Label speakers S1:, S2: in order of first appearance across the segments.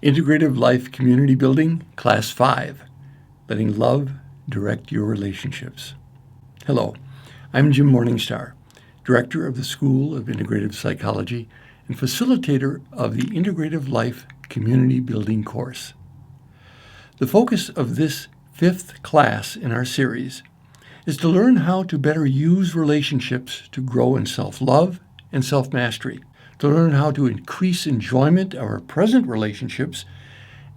S1: Integrative Life Community Building, Class 5, Letting Love Direct Your Relationships. Hello, I'm Jim Morningstar, Director of the School of Integrative Psychology and facilitator of the Integrative Life Community Building course. The focus of this 5th class in our series is to learn how to better use relationships to grow in self-love and self-mastery, to learn how to increase enjoyment of our present relationships,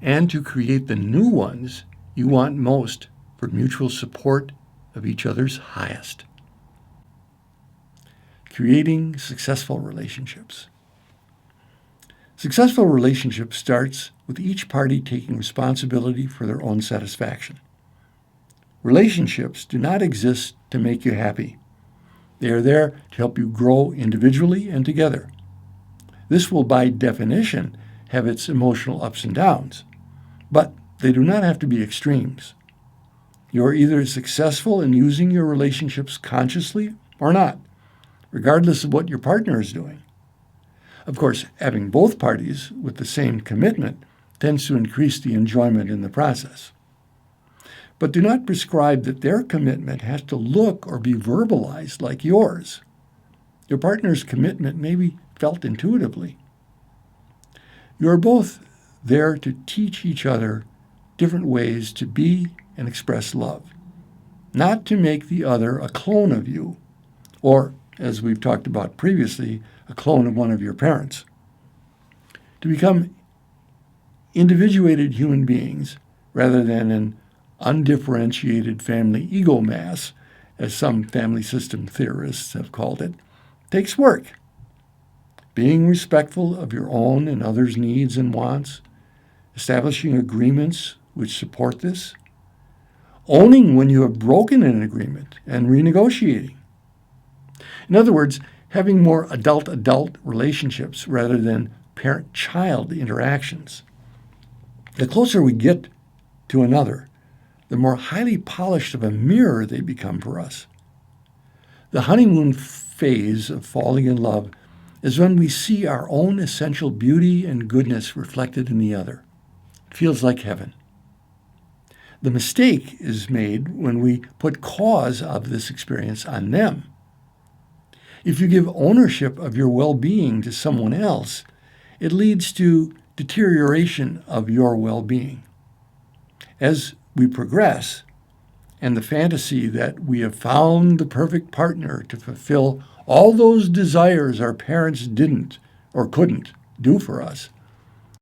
S1: and to create the new ones you want most for mutual support of each other's highest. Creating successful relationships. Successful relationship starts with each party taking responsibility for their own satisfaction. Relationships do not exist to make you happy. They are there to help you grow individually and together. This will, by definition, have its emotional ups and downs, but they do not have to be extremes. You are either successful in using your relationships consciously or not, regardless of what your partner is doing. Of course, having both parties with the same commitment tends to increase the enjoyment in the process. But do not prescribe that their commitment has to look or be verbalized like yours. Your partner's commitment may be felt intuitively. You are both there to teach each other different ways to be and express love, not to make the other a clone of you, or, as we've talked about previously, a clone of one of your parents. To become individuated human beings rather than an undifferentiated family ego mass, as some family system theorists have called it, takes work. Being respectful of your own and others' needs and wants, establishing agreements which support this, owning when you have broken an agreement, and renegotiating. In other words, having more adult-adult relationships rather than parent-child interactions. The closer we get to another, the more highly polished of a mirror they become for us. The honeymoon phase of falling in love is when we see our own essential beauty and goodness reflected in the other. It feels like heaven. The mistake is made when we put cause of this experience on them. If you give ownership of your well-being to someone else, it leads to deterioration of your well-being. As we progress, and the fantasy that we have found the perfect partner to fulfill all those desires our parents didn't or couldn't do for us,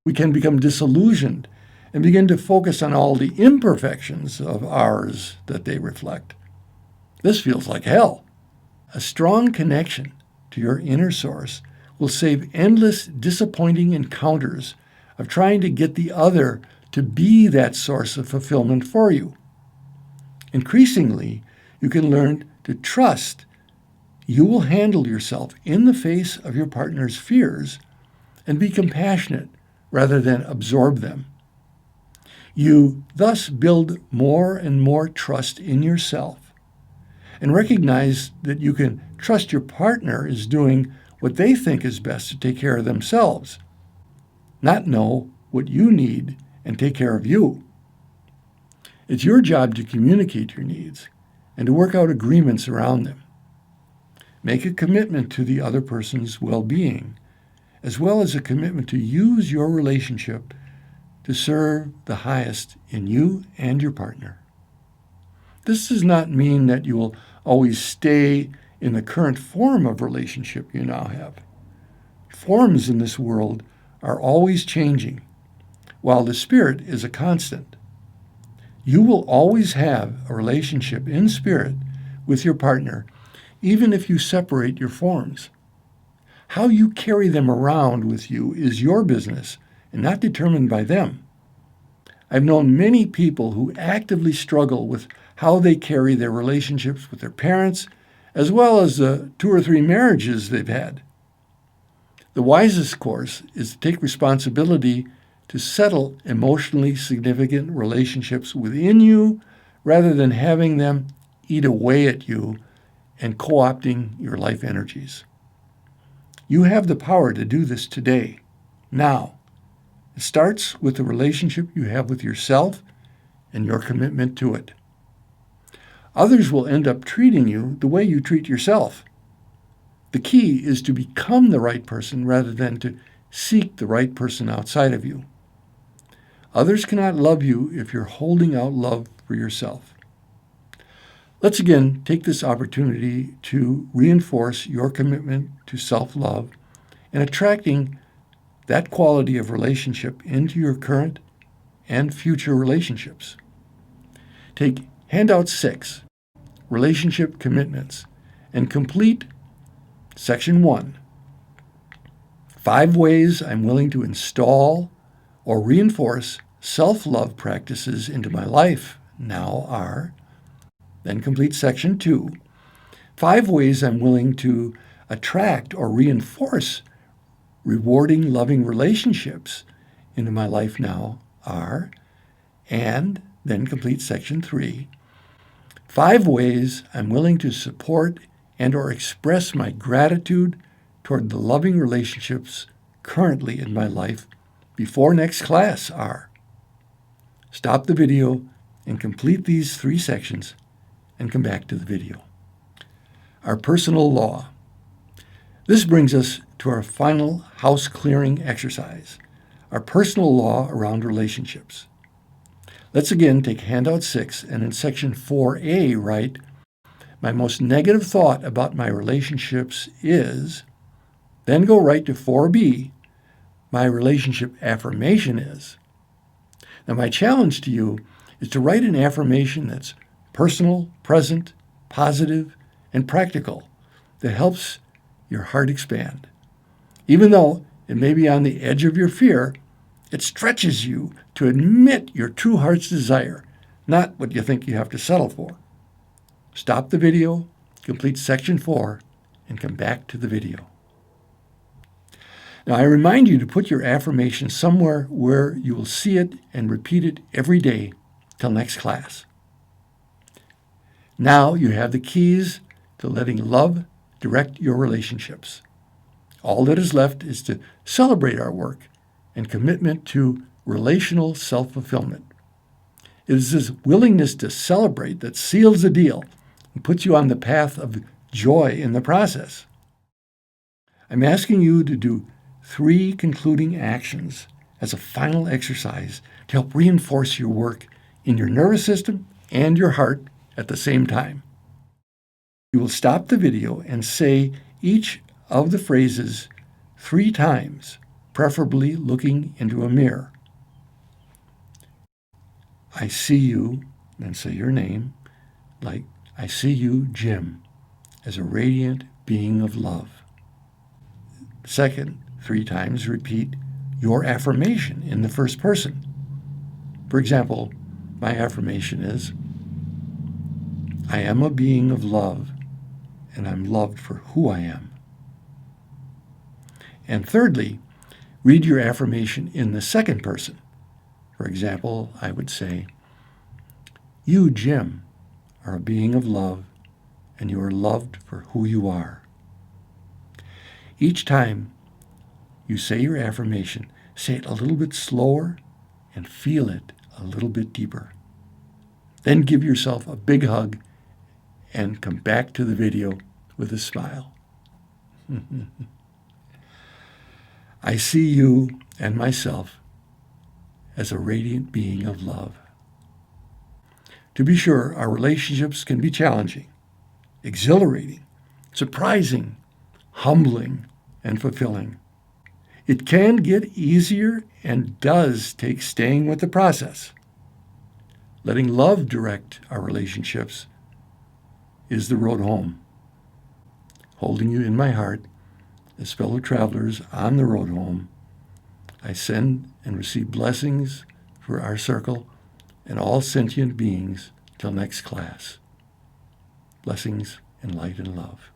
S1: we can become disillusioned and begin to focus on all the imperfections of ours that they reflect. This feels like hell. A strong connection to your inner source will save endless disappointing encounters of trying to get the other to be that source of fulfillment for you. Increasingly, you can learn to trust you will handle yourself in the face of your partner's fears and be compassionate rather than absorb them. You thus build more and more trust in yourself and recognize that you can trust your partner is doing what they think is best to take care of themselves, not know what you need and take care of you. It's your job to communicate your needs and to work out agreements around them. Make a commitment to the other person's well-being, as well as a commitment to use your relationship to serve the highest in you and your partner. This does not mean that you will always stay in the current form of relationship you now have. Forms in this world are always changing, while the spirit is a constant. You will always have a relationship in spirit with your partner, even if you separate your forms. How you carry them around with you is your business and not determined by them. I've known many people who actively struggle with how they carry their relationships with their parents, as well as the 2 or 3 marriages they've had. The wisest course is to take responsibility to settle emotionally significant relationships within you rather than having them eat away at you and co-opting your life energies. You have the power to do this today, now. It starts with the relationship you have with yourself and your commitment to it. Others will end up treating you the way you treat yourself. The key is to become the right person rather than to seek the right person outside of you. Others cannot love you if you're holding out love for yourself. Let's again take this opportunity to reinforce your commitment to self-love and attracting that quality of relationship into your current and future relationships. Take handout 6, Relationship Commitments, and complete section 1. 5 ways I'm willing to install or reinforce self-love practices into my life now are. Then complete section 2. 5 ways I'm willing to attract or reinforce rewarding, loving relationships into my life now are. And then complete section 3. 5 ways I'm willing to support and or express my gratitude toward the loving relationships currently in my life before next class are. Stop the video and complete these 3 sections and come back to the video. Our personal law. This brings us to our final house clearing exercise, our personal law around relationships. Let's again take handout 6 and in section 4A write, my most negative thought about my relationships is, then go right to 4B, my relationship affirmation is. Now my challenge to you is to write an affirmation that's personal, present, positive, and practical that helps your heart expand. Even though it may be on the edge of your fear, it stretches you to admit your true heart's desire, not what you think you have to settle for. Stop the video, complete section 4, and come back to the video. Now I remind you to put your affirmation somewhere where you will see it and repeat it every day till next class. Now you have the keys to letting love direct your relationships. All that is left is to celebrate our work and commitment to relational self-fulfillment. It is this willingness to celebrate that seals the deal and puts you on the path of joy in the process. I'm asking you to do 3 concluding actions as a final exercise to help reinforce your work in your nervous system and your heart at the same time. You will stop the video and say each of the phrases 3 times, preferably looking into a mirror. I see you, and say your name, like I see you, Jim, as a radiant being of love. Second, 3 times repeat your affirmation in the first person. For example, my affirmation is, I am a being of love, and I'm loved for who I am. And thirdly, read your affirmation in the second person. For example, I would say, you, Jim, are a being of love, and you are loved for who you are. Each time you say your affirmation, say it a little bit slower and feel it a little bit deeper. Then give yourself a big hug and come back to the video with a smile. I see you and myself as a radiant being of love. To be sure, our relationships can be challenging, exhilarating, surprising, humbling, and fulfilling. It can get easier and does take staying with the process. Letting love direct our relationships is the road home. Holding you in my heart as fellow travelers on the road home, I send and receive blessings for our circle and all sentient beings till next class. Blessings in light and love.